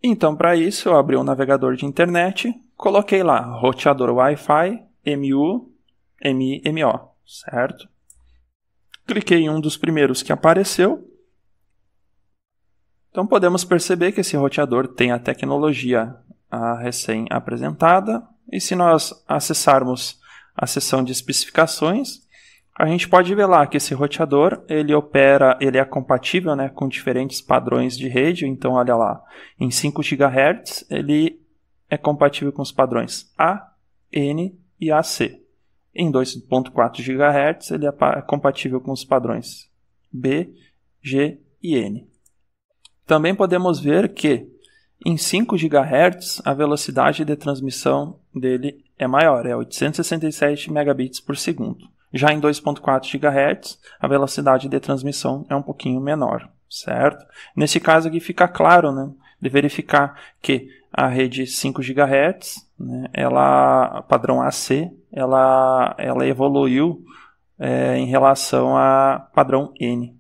Então, para isso, eu abri um navegador de internet, coloquei lá roteador Wi-Fi MU, MI, MO, certo? Cliquei em um dos primeiros que apareceu. Então, podemos perceber que esse roteador tem a tecnologia recém-apresentada. E se nós acessarmos a seção de especificações, a gente pode ver lá que esse roteador ele é compatível, né, com diferentes padrões de rede. Então, olha lá, em 5 GHz ele é compatível com os padrões A, N e AC. Em 2.4 GHz, ele é compatível com os padrões B, G e N. Também podemos ver que em 5 GHz a velocidade de transmissão dele é maior, é 867 megabits por segundo. Já em 2.4 GHz, a velocidade de transmissão é um pouquinho menor, certo? Nesse caso aqui fica claro, né, de verificar que a rede 5 GHz, né, padrão AC, ela evoluiu em relação a padrão N.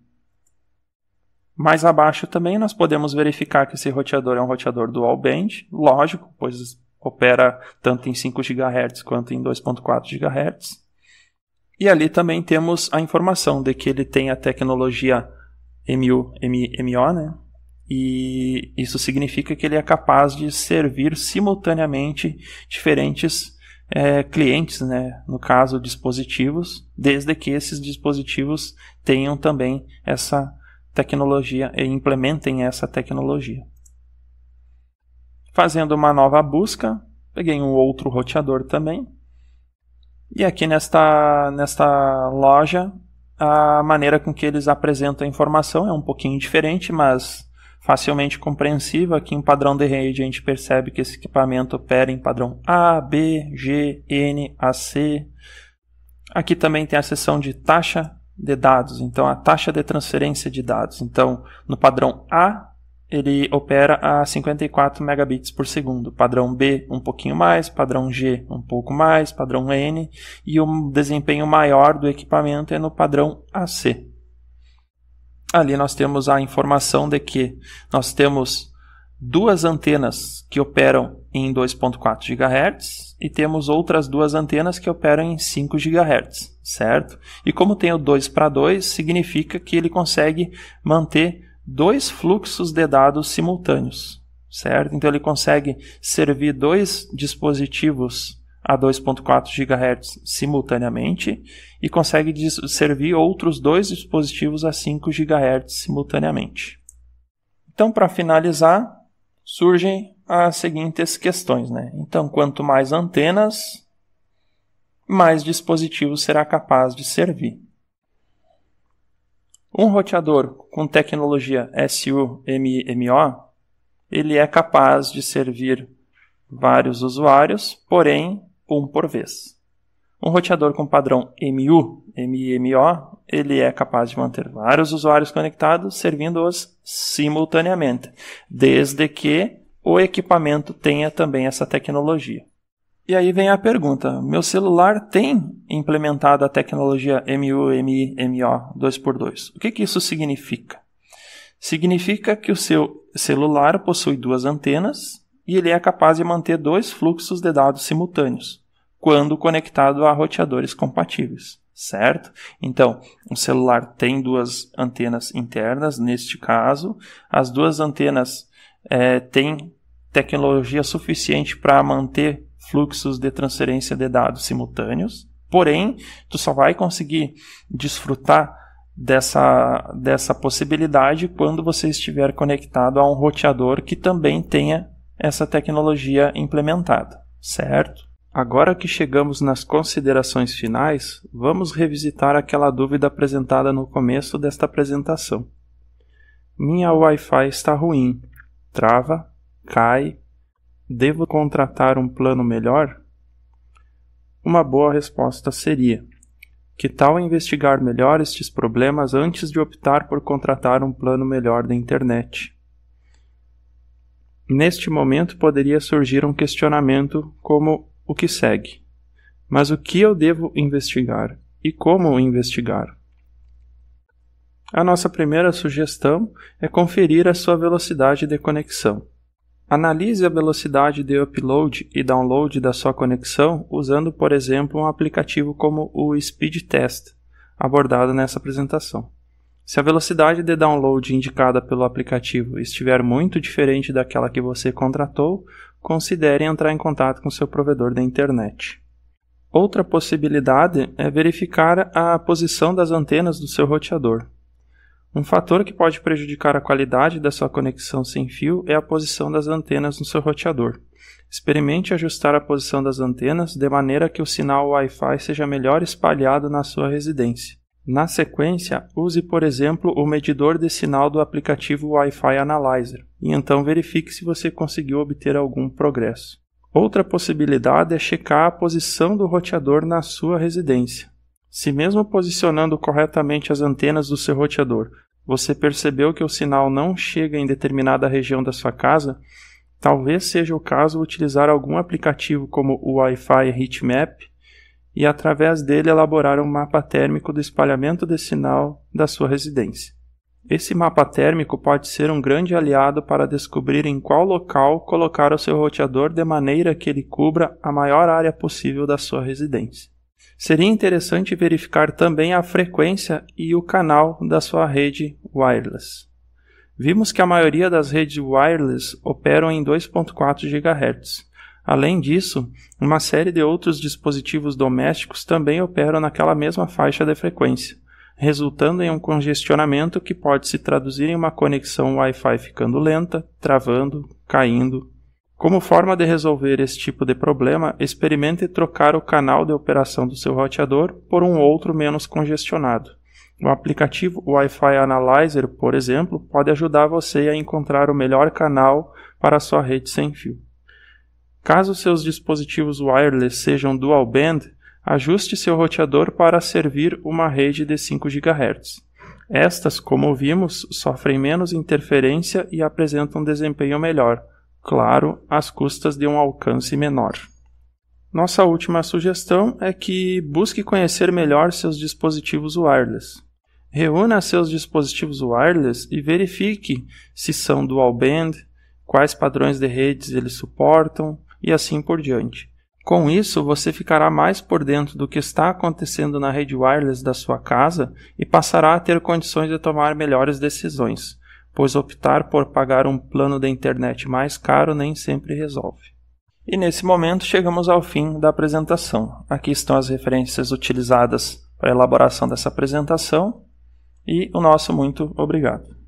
Mais abaixo também nós podemos verificar que esse roteador é um roteador dual band, lógico, pois opera tanto em 5 GHz quanto em 2.4 GHz. E ali também temos a informação de que ele tem a tecnologia MU-MO, né? E isso significa que ele é capaz de servir simultaneamente diferentes clientes, né? No caso, dispositivos, desde que esses dispositivos tenham também essa tecnologia e implementem essa tecnologia. Fazendo uma nova busca, peguei um outro roteador também. E aqui nesta loja, a maneira com que eles apresentam a informação é um pouquinho diferente, mas facilmente compreensível. Aqui em padrão de rede a gente percebe que esse equipamento opera em padrão A, B, G, N, AC. Aqui também tem a seção de taxa de dados, então a taxa de transferência de dados. Então, no padrão A, ele opera a 54 megabits por segundo. Padrão B, um pouquinho mais. Padrão G, um pouco mais. Padrão N. E o desempenho maior do equipamento é no padrão AC. Ali nós temos a informação de que nós temos duas antenas que operam em 2.4 GHz e temos outras duas antenas que operam em 5 GHz, certo? E como tem o 2:2, significa que ele consegue manter dois fluxos de dados simultâneos, certo? Então ele consegue servir dois dispositivos a 2.4 GHz simultaneamente e consegue servir outros dois dispositivos a 5 GHz simultaneamente. Então, para finalizar, surgem as seguintes questões, né? Então, quanto mais antenas, mais dispositivos será capaz de servir. Um roteador com tecnologia SU-MIMO, ele é capaz de servir vários usuários, porém, um por vez. Um roteador com padrão MU-MIMO, ele é capaz de manter vários usuários conectados, servindo-os simultaneamente, desde que o equipamento tenha também essa tecnologia. E aí vem a pergunta, meu celular tem implementado a tecnologia MU-MIMO 2x2. O que isso significa? Significa que o seu celular possui duas antenas e ele é capaz de manter dois fluxos de dados simultâneos, quando conectado a roteadores compatíveis, certo? Então, o celular tem duas antenas internas, neste caso, as duas antenas têm tecnologia suficiente para manter fluxos de transferência de dados simultâneos, porém, tu só vai conseguir desfrutar dessa possibilidade quando você estiver conectado a um roteador que também tenha essa tecnologia implementada, certo? Agora que chegamos nas considerações finais, vamos revisitar aquela dúvida apresentada no começo desta apresentação. Minha Wi-Fi está ruim, trava, cai. Devo contratar um plano melhor? Uma boa resposta seria: que tal investigar melhor estes problemas antes de optar por contratar um plano melhor da internet? Neste momento poderia surgir um questionamento como o que segue: mas o que eu devo investigar e como investigar? A nossa primeira sugestão é conferir a sua velocidade de conexão. Analise a velocidade de upload e download da sua conexão usando, por exemplo, um aplicativo como o Speed Test, abordado nessa apresentação. Se a velocidade de download indicada pelo aplicativo estiver muito diferente daquela que você contratou, considere entrar em contato com seu provedor da internet. Outra possibilidade é verificar a posição das antenas do seu roteador. Um fator que pode prejudicar a qualidade da sua conexão sem fio é a posição das antenas no seu roteador. Experimente ajustar a posição das antenas de maneira que o sinal Wi-Fi seja melhor espalhado na sua residência. Na sequência, use, por exemplo, o medidor de sinal do aplicativo Wi-Fi Analyzer e então verifique se você conseguiu obter algum progresso. Outra possibilidade é checar a posição do roteador na sua residência. Se mesmo posicionando corretamente as antenas do seu roteador, você percebeu que o sinal não chega em determinada região da sua casa, talvez seja o caso utilizar algum aplicativo como o Wi-Fi Heatmap e através dele elaborar um mapa térmico do espalhamento de sinal da sua residência. Esse mapa térmico pode ser um grande aliado para descobrir em qual local colocar o seu roteador de maneira que ele cubra a maior área possível da sua residência. Seria interessante verificar também a frequência e o canal da sua rede wireless. Vimos que a maioria das redes wireless operam em 2.4 GHz. Além disso, uma série de outros dispositivos domésticos também operam naquela mesma faixa de frequência, resultando em um congestionamento que pode se traduzir em uma conexão Wi-Fi ficando lenta, travando, caindo. Como forma de resolver esse tipo de problema, experimente trocar o canal de operação do seu roteador por um outro menos congestionado. O aplicativo Wi-Fi Analyzer, por exemplo, pode ajudar você a encontrar o melhor canal para a sua rede sem fio. Caso seus dispositivos wireless sejam dual band, ajuste seu roteador para servir uma rede de 5 GHz. Estas, como vimos, sofrem menos interferência e apresentam um desempenho melhor, claro, às custas de um alcance menor. Nossa última sugestão é que busque conhecer melhor seus dispositivos wireless. Reúna seus dispositivos wireless e verifique se são dual band, quais padrões de redes eles suportam e assim por diante. Com isso, você ficará mais por dentro do que está acontecendo na rede wireless da sua casa e passará a ter condições de tomar melhores decisões, pois optar por pagar um plano de internet mais caro nem sempre resolve. E nesse momento chegamos ao fim da apresentação. Aqui estão as referências utilizadas para a elaboração dessa apresentação e o nosso muito obrigado.